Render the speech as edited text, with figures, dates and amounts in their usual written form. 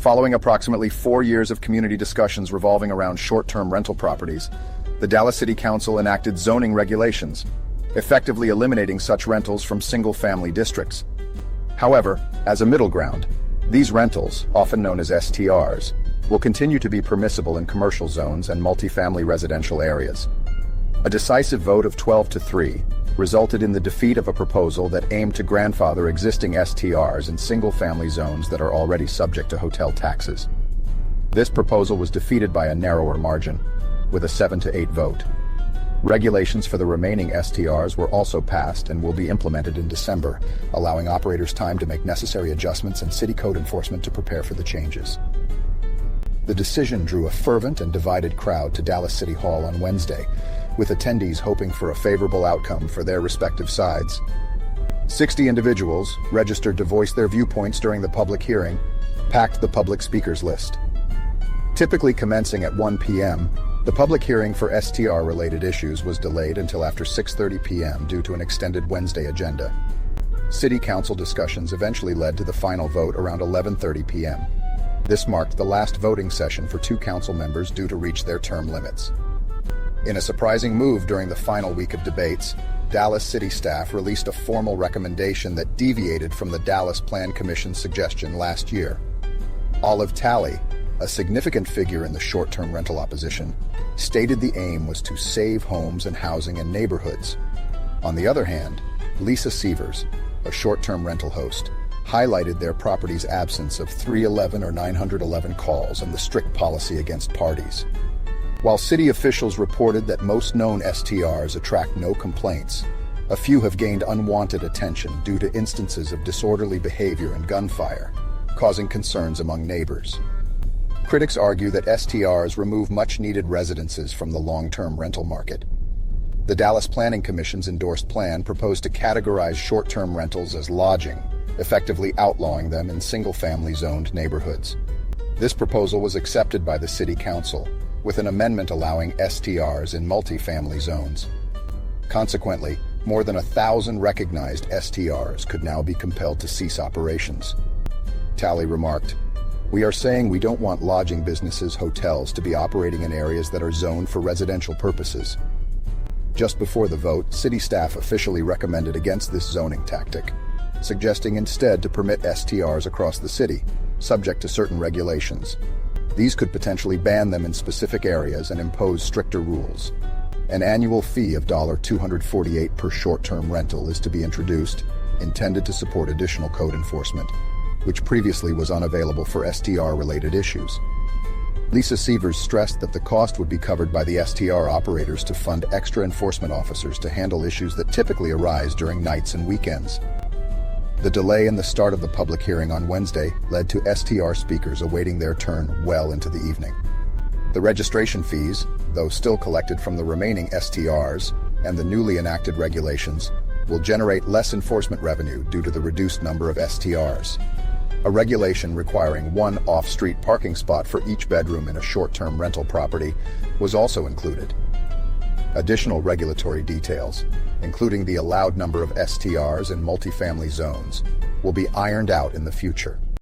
Following approximately 4 years of community discussions revolving around short-term rental properties, the Dallas City Council enacted zoning regulations, effectively eliminating such rentals from single-family districts. However, as a middle ground, these rentals, often known as STRs, will continue to be permissible in commercial zones and multifamily residential areas. A decisive vote of 12-3 resulted in the defeat of a proposal that aimed to grandfather existing STRs in single-family zones that are already subject to hotel taxes. This proposal was defeated by a narrower margin, with a 7-8 vote. Regulations for the remaining STRs were also passed and will be implemented in December, allowing operators time to make necessary adjustments and city code enforcement to prepare for the changes. The decision drew a fervent and divided crowd to Dallas City Hall on Wednesday, with attendees hoping for a favorable outcome for their respective sides. 60 individuals, registered to voice their viewpoints during the public hearing, packed the public speakers list. Typically commencing at 1 p.m., the public hearing for STR-related issues was delayed until after 6:30 p.m. due to an extended Wednesday agenda. City Council discussions eventually led to the final vote around 11:30 p.m. This marked the last voting session for 2 council members due to reach their term limits. In a surprising move during the final week of debates, Dallas City staff released a formal recommendation that deviated from the Dallas Plan Commission's suggestion last year. Olive Talley, a significant figure in the short-term rental opposition, stated the aim was to save homes and housing in neighborhoods. On the other hand, Lisa Severs, a short-term rental host, highlighted their property's absence of 311 or 911 calls and the strict policy against parties. While city officials reported that most known STRs attract no complaints, a few have gained unwanted attention due to instances of disorderly behavior and gunfire, causing concerns among neighbors. Critics argue that STRs remove much-needed residences from the long-term rental market. The Dallas Planning Commission's endorsed plan proposed to categorize short-term rentals as lodging, effectively outlawing them in single-family zoned neighborhoods. This proposal was accepted by the City Council, with an amendment allowing STRs in multifamily zones. Consequently, more than 1,000 recognized STRs could now be compelled to cease operations. Talley remarked, "We are saying we don't want lodging businesses, hotels, to be operating in areas that are zoned for residential purposes." Just before the vote, city staff officially recommended against this zoning tactic, suggesting instead to permit STRs across the city, subject to certain regulations. These could potentially ban them in specific areas and impose stricter rules. An annual fee of $248 per short-term rental is to be introduced, intended to support additional code enforcement, which previously was unavailable for STR-related issues. Lisa Severs stressed that the cost would be covered by the STR operators to fund extra enforcement officers to handle issues that typically arise during nights and weekends. The delay in the start of the public hearing on Wednesday led to STR speakers awaiting their turn well into the evening. The registration fees, though still collected from the remaining STRs and the newly enacted regulations, will generate less enforcement revenue due to the reduced number of STRs. A regulation requiring 1 off-street parking spot for each bedroom in a short-term rental property was also included. Additional regulatory details, including the allowed number of STRs in multifamily zones, will be ironed out in the future.